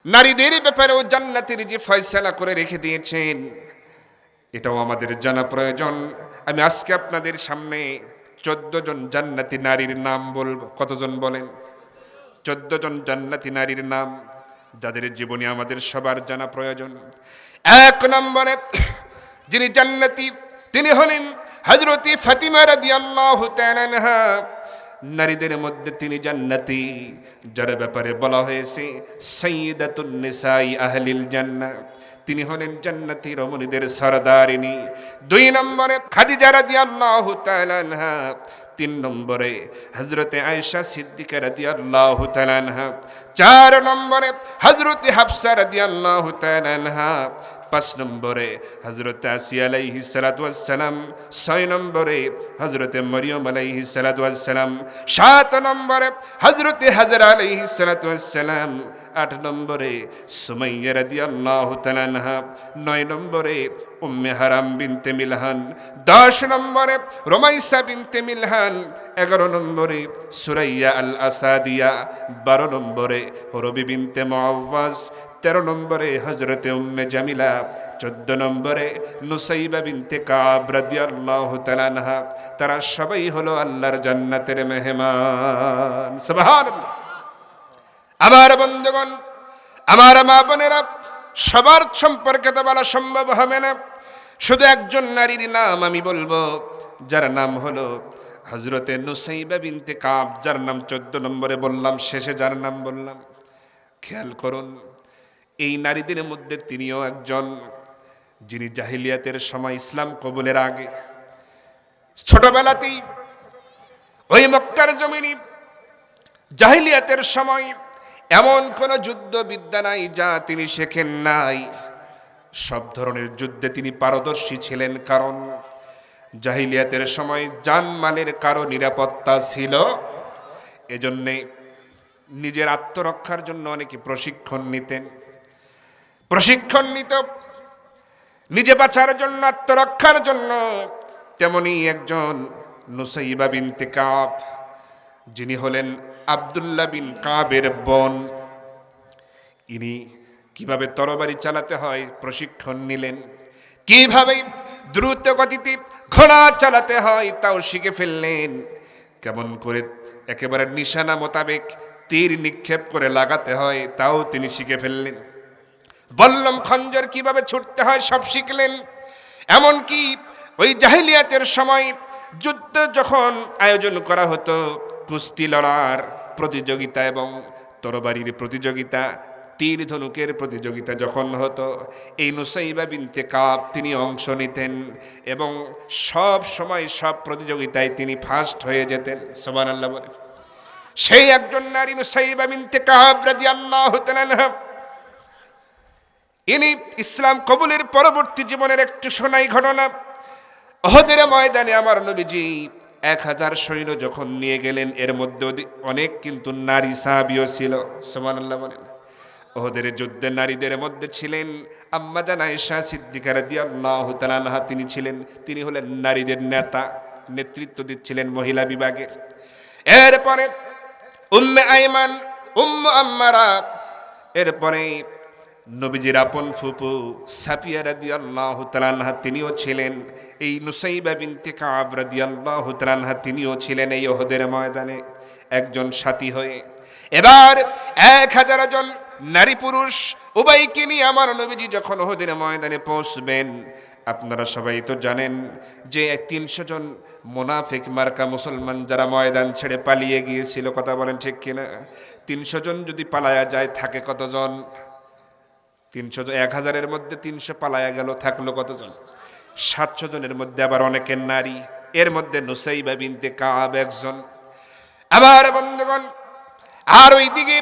নারীদের ব্যাপারেও জান্নাতের যে ফয়সালা করে রেখে দিয়েছেন, এটাও আমাদের জানা প্রয়োজন। আমি আজকে আপনাদের সামনে 14 জন জান্নাতি নারীর নাম বলবো। কতজন বলেন? 14 জন জান্নাতি নারীর নাম, যাদের জীবনী আমাদের সবার জানা প্রয়োজন। 1 নম্বরে যিনি জান্নাতি, তিনি হলেন হযরতি ফাতিমা রাদিয়াল্লাহু তাআলা আনহা। নারীদের মধ্যে তিনি জান্নাতি, যার ব্যাপারে বলা হয়েছে সাইয়্যিদাতুন নিসাই আহলিল জান্নাহ। তিনি হলেন জান্নাতি রমণীদের সরদারিনী। 2 নম্বরে খাদিজা রাদিয়াল্লাহু তাআলা আনহা। 3 নম্বরে হযরতে আয়েশা সিদ্দিকা রাদিয়াল্লাহু তাআলা আনহা। 4 নম্বরে হযরতে হাফসা রাদিয়াল্লাহু তাআলা আনহা। 5 নম্বরে হযরত আসিয়া আলাইহিস সালাতু ওয়াস সালাম। 6 নম্বরে হযরতে মরিয়ম আলাইহিস সালাতু ওয়াস সালাম। 7 নম্বরে হযরতে হাজরা আলাইহিস সালাতু ওয়াস সালাম। 8 নম্বরে সুমাইয়া রাদিয়াল্লাহু তাআলা আনহা। 9 নম্বরে উম্মে হারাম বিনতে মিলহান। 10 নম্বরে রুমাইসা বিনতে মিলহান। 11 নম্বরে সুরাইয়া আল আসাদিয়া। 12 নম্বরে রবি বিনতে মুআওয়াজ। 13 নম্বরে হযরতে উম্মে জামিলা। 14 নম্বরে নুসাইবা বিনতে কাব রাদিয়াল্লাহু তাআলা আনহা। তারা সবাই হলো আল্লাহর জান্নাতের মেহমান। সুবহানাল্লাহ। আমার বন্ধুগণ, আমার মা বোনেরা, সবার সম্পর্কে তো বলা সম্ভব হবে না। শুধু একজন নারীর নাম আমি বলবো, যার নাম হলো হযরতে নুসাইবা বিনতে কাব, যার নাম 14 নম্বরে বললাম, শেষে যার নাম বললাম। খেয়াল করুন, এই নারীদের মধ্যে তিনিও একজন, যিনি জাহিলিয়াতের সময় ইসলাম কবুলের আগে ছোটবেলাতেই ওই মক্কার জমিনে জাহিলিয়াতের সময় এমন কোন যুদ্ধ বিদ্যা নাই যা তিনি শেখেন নাই। সব ধরনের যুদ্ধে তিনি পারদর্শী ছিলেন, কারণ জাহিলিয়াতের সময় জানমালের কারো নিরাপত্তা ছিল। এজন্যে নিজের আত্মরক্ষার জন্য অনেকে প্রশিক্ষণ নিতেন। প্রশিক্ষণ নিত নিজে বাঁচার জন্য, আত্মরক্ষার জন্য। তেমনি একজন নুসাইবা বিনতে কাব, যিনি হলেন আব্দুল্লাহ বিন কাবের বোন। ইনি কিভাবে তরবারি চালাতে হয় প্রশিক্ষণ নিলেন, কিভাবে দ্রুত গতিতে ঘোড়া চালাতে হয় তাও শিখে ফেললেন, কেমন করে একেবারে নিশানা মোতাবেক তীর নিক্ষেপ করে লাগাতে হয় তাও তিনি শিখে ফেললেন। বল্লম খঞ্জর কিভাবে ছুটতে হয় সব শিখলেন। এমনকি ওই জাহিলিয়াতের সময় যুদ্ধ যখন আয়োজন করা হতো, কুস্তি লড়ার প্রতিযোগিতা এবং তরবারির প্রতিযোগিতা, তীর ধনুকের প্রতিযোগিতা যখন হতো, এই নুসাইবা বিনতে কাব তিনি অংশ নিতেন এবং সব সময় সব প্রতিযোগিতায় তিনি ফার্স্ট হয়ে যেতেন। সুবহানাল্লাহ বলেন। সেই একজন নারী নুসাইবা বিনতে কাব রাদিয়াল্লাহু তাআলা আনহা। ইনি ইসলাম কবুলের পরবর্তী জীবনের একটু শোনাই ঘটনা। উহুদের ময়দানে আমার নবীজি 1000 সৈন্য যখন নিয়ে গেলেন, এর মধ্যে অনেক কিন্তু নারী সাহাবীও ছিল। সুবহানাল্লাহ বলেন। উহুদের যুদ্ধে নারীদের মধ্যে ছিলেন আম্মা জান আয়েশা সিদ্দিকা রাদিয়াল্লাহু তাআলা আনহা। তিনি হলেন নারীদের নেতা, নেতৃত্ব দিচ্ছিলেন মহিলা বিভাগের। এরপরে উম্মে আইমান, উম্মু আম্মারা, এরপরে নবীজির আপন ফুপু সাফিয়া রাদিয়াল্লাহু তাআলা আনহা তিনিও ছিলেন। এই নুসাইবা বিনতে কাব রাদিয়াল্লাহু তাআলা আনহা তিনিও ছিলেন এই উহুদের ময়দানে একজন সাথী হয়ে। এবার 1000 জন নারী পুরুষ উভয়কে নিয়ে আমার নবীজি যখন উহুদের ময়দানে পৌঁছবেন, আপনারা সবাই তো জানেন যে 300 জন মুনাফিক মার্কা মুসলমান যারা ময়দান ছেড়ে পালিয়ে গিয়েছিল, কথা বলেন ঠিক কিনা? 300 জন যদি পালায়া যায় থাকে কতজন? 300 জন। 1000-এর মধ্যে 300 পালায়া গেল, থাকলো কতজন? 700 জনের মধ্যে আবার অনেকের নারী, এর মধ্যে নুসাইবা বিনতে কাব একজন। আমার বন্ধুগণ, আর ওইদিকে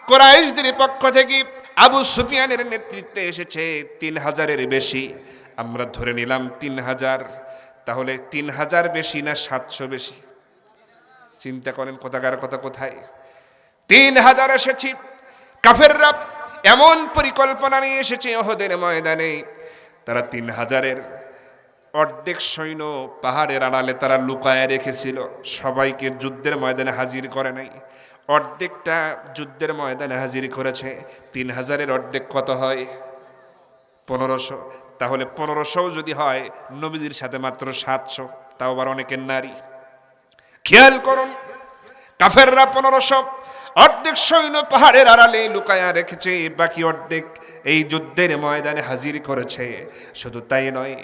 কুরাইশদের পক্ষ থেকে আবু সুফিয়ানের নেতৃত্বে এসেছে 3000-এর বেশি। আমরা ধরে নিলাম 3000, তাহলে 3000 বেশি না 700 বেশি? চিন্তা করেন কোথাকার কথা কোথায়। 3000 এসেছি। কাফেররা এমন পরিকল্পনা নিয়ে এসেছে উহুদের ময়দানে, তারা 3000-এর অর্ধেক সৈন্য পাহাড়ের আড়ালে তারা লুকায় রেখেছিল, সবাইকে যুদ্ধের ময়দানে হাজির করে নাই। অর্ধেকটা যুদ্ধের ময়দানে হাজির করেছে। 3000-এর অর্ধেক কত হয়? 1500। তাহলে 1500 যদি হয়, নবীজির সাথে মাত্র 700, তাও আবার অনেকের নারী। খেয়াল করুন, কাফেররা 1500, অর্ধেক সৈন্য পাহাড়ের আড়ালে লুকায়া রেখেছে, বাকি অর্ধেক এই যুদ্ধের ময়দানে হাজির করেছে। শুধু তাই নয়,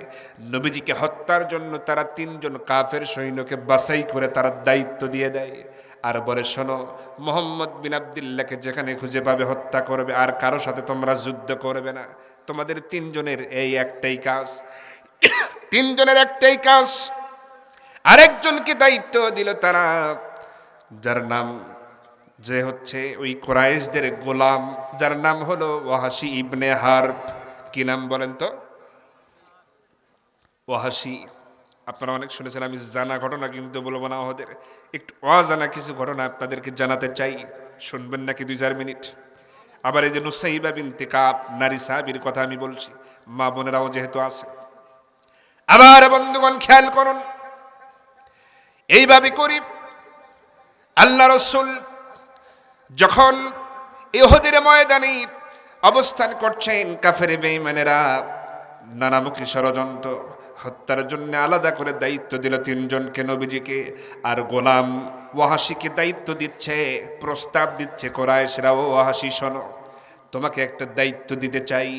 নবীজিকে হত্যার জন্য তারা 3জন কাফের সৈন্যকে বাছাই করে তারা দায়িত্ব দিয়ে দেয়, আর বলে, শোনো, মোহাম্মদ বিন আব্দুল্লাহকে যেখানে খুঁজে পাবে হত্যা করবে, আর কারো সাথে তোমরা যুদ্ধ করবে না। তোমাদের 3জনের এই একটাই কাজ, 3জনের একটাই কাজ। আরেকজনকে দায়িত্ব দিল তারা, যার নাম, যে হচ্ছে ওই কুরাইশদের গোলাম, যার নাম হলো ওয়াহাশি ইবনে হারব। কি নাম বলেন তো? ওয়াহাশি। আপনারা অনেক শুনেছেন, আমি জানা ঘটনা কিন্তু বলবো না, ওদের একটু অজানা কিছু ঘটনা আপনাদেরকে জানাতে চাই। শুনবেন নাকি 2-4 মিনিট? আবার এই যে নুসাইবা বিনতে কাব, নারী সাহাবীর কথা আমি বলছি, মা বোনেরাও যেহেতু আছে। আবার বন্ধুগণ খেয়াল করুন, এইভাবে করি আল্লাহ রাসূল যখন উহুদের ময়দানে অবস্থান করছেন, কাফের বেঈমানেরা নানামুখী ষড়যন্ত্র, হত্যার জন্য আলাদা করে দায়িত্ব দিল 3জনকে নবীজিকে, আর গোলাম ওয়াহাশিকে দায়িত্ব দিচ্ছে, প্রস্তাব দিচ্ছে কুরাইশরা, ও ওয়াহাশি শোনো, তোমাকে একটা দায়িত্ব দিতে চাই,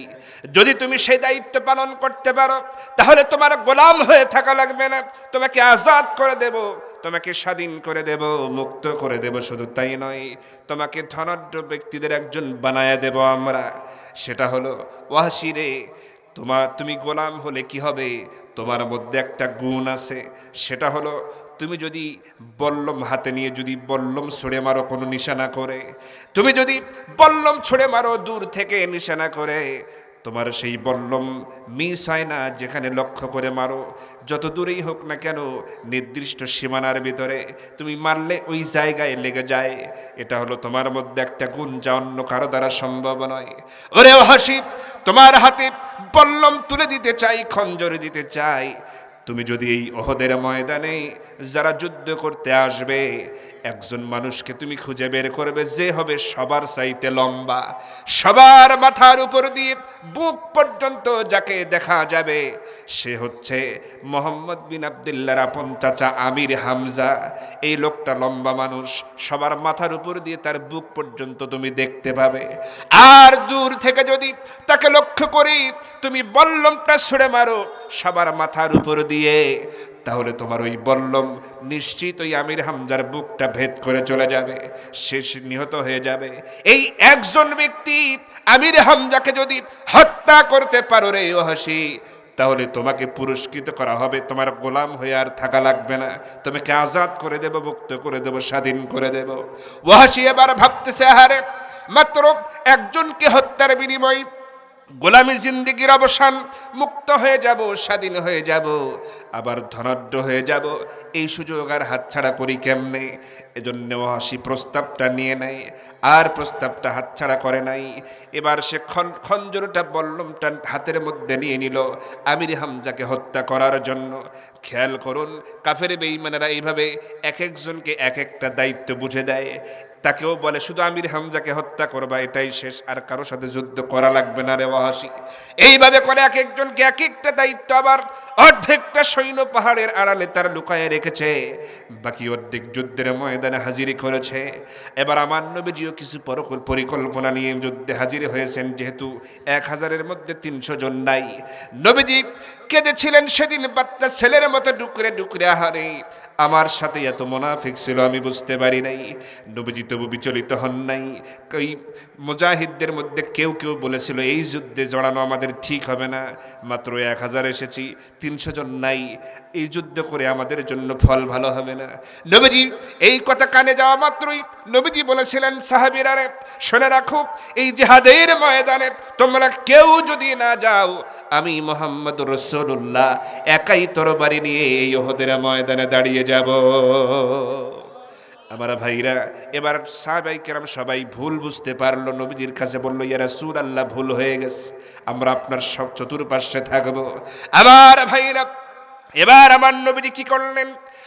যদি তুমি সেই দায়িত্ব পালন করতে পারো তাহলে তোমার গোলাম হয়ে থাকা লাগবে না, তোমাকে আজাদ করে দেব, তোমাকে স্বাধীন করে দেব, মুক্ত করে দেব। শুধু তাই নয়, তোমাকে ধনাঢ্য ব্যক্তিদের একজন বানায়া দেব আমরা। সেটা হলো, ওয়াহাশি রে, তুমি গোলাম হলে কি হবে, তোমার মধ্যে একটা গুণ আছে, সেটা হলো তুমি যদি বল্লম হাতে নিয়ে যদি বল্লম ছুঁড়ে মারো কোনো নিশানা করে, তুমি যদি বল্লম ছুঁড়ে মারো দূর থেকে নিশানা করে, তোমার সেই বল্লম মিস হয় না, যেখানে লক্ষ্য করে মারো, যত দূরেই হোক না কেন, নির্দিষ্ট সীমানার ভিতরে তুমি মারলে ওই জায়গায় লেগে যায়। এটা হলো তোমার মধ্যে একটা গুণ, যা অন্য কারো দ্বারা সম্ভব নয়। ওরে ওয়াহাশি, তোমার হাতে বল্লম তুলে দিতে চাই, খঞ্জর দিতে চাই, তুমি যদি এই উহুদের ময়দানে যারা যুদ্ধ করতে আসবে, একজন মানুষকে তুমি খুঁজে বের করবে, যে হবে সবার চাইতে লম্বা, সবার মাথার উপর দিয়ে বুক পর্যন্ত যাকে দেখা যাবে, সে হচ্ছে মোহাম্মদ বিন আব্দুল্লাহর আপন চাচা আমির হামজা। এই লোকটা লম্বা মানুষ, সবার মাথার উপর দিয়ে তার বুক পর্যন্ত তুমি দেখতে পাবে। আর দূর থেকে যদি তাকে লক্ষ্য করি, তুমি বল্লমটা ছুঁড়ে মারো সবার মাথার উপর দিয়ে, তাহলে তোমার ওই বল্লম নিশ্চিত ওই আমির হামজার বুকটা ভেদ করে চলে যাবে, শেষ নিহত হয়ে যাবে। এই একজন ব্যক্তি আমির হামজাকে যদি হত্যা করতে পারো রে ওয়াহাশি, তাহলে তোমাকে পুরস্কৃত করা হবে, তোমার গোলাম হয়ে আর থাকা লাগবে না, তোমাকে আজাদ করে দেব, মুক্ত করে দেব, স্বাধীন করে দেব। ওয়াহাশি এবার ভাবতেছে, আরে মাত্র একজনকে হত্যার বিনিময়ে গোলামি জিন্দেগির অবসান, মুক্ত হয়ে যাব, স্বাধীন হয়ে যাব, আবার ধনাঢ্য হয়ে যাব, এই সুযোগ আর হাতছাড়া করি কেমনে? এজন্য ওয়াহাশি প্রস্তাবটা নিয়ে নেয়, আর প্রস্তাবটা হাতছাড়া করে নাই। এবার সে খঞ্জরটা বল্লমটা হাতের মধ্যে নিয়ে নিল আমির হামজাকে হত্যা করার জন্য। খেয়াল করুন, কাফের বেঈমানেরা এইভাবে এক একজনকে এক একটা দায়িত্ব বুঝে দেয়, তাকেও বলে শুধু আমির হামজাকে হত্যা করবা, এটাই শেষ, আর কারো সাথে যুদ্ধ করা লাগবে না রে ওয়াহাশি। এইভাবে করে এক একজনকে এক একটা দায়িত্ব, আবার অর্ধেকটা সৈন্য পাহাড়ের আড়ালে তার লুকায় রেখেছে, বাকি অর্ধেক যুদ্ধের ময়দানে হাজির করেছে। এবার আমার নবীজিও কিছু পরিকল্পনা নিয়ে যুদ্ধে হাজির হয়েছেন, যেহেতু 1000-এর মধ্যে 300 জন নাই। নবীজি কেঁদেছিলেন সেদিন বাচ্চা ছেলের মতো, ডুকরে ডুকরে, আহারে আমার সাথে এত মুনাফিক ছিল আমি বুঝতে পারি নাই। নবীজি তবু বিচলিত হন নাই। ওই মুজাহিদদের মধ্যে কেউ কেউ বলেছিল এই যুদ্ধে জড়ানো আমাদের ঠিক হবে না, মাত্র 1000 এসেছি, 300 জন নাই, এই যুদ্ধ করে আমাদের জন্য ফল ভালো হবে না। নবীজি এই কথা কানে যাওয়া মাত্রই নবীজি বলেছিলেন, সাহাবীরা রে শুনে রাখো, এই জিহাদের ময়দানে তোমরা কেউ যদি না যাও, আমি মুহাম্মদ রাসূলুল্লাহ একাই তরবারি নিয়ে এই উহুদের ময়দানে দাঁড়িয়ে যাব। আমার ভাইরা, এবার সাহাবায়ে কেরাম সবাই ভুল বুঝতে পারলো, নবীজির কাছে বলল, ইয়া রাসূলুল্লাহ ভুল হয়ে গেছে, আমরা আপনার সব চতুর্পার্শ্বে থাকবো। আমার ভাইরা, এবার আমার নবীজি কি করলেন?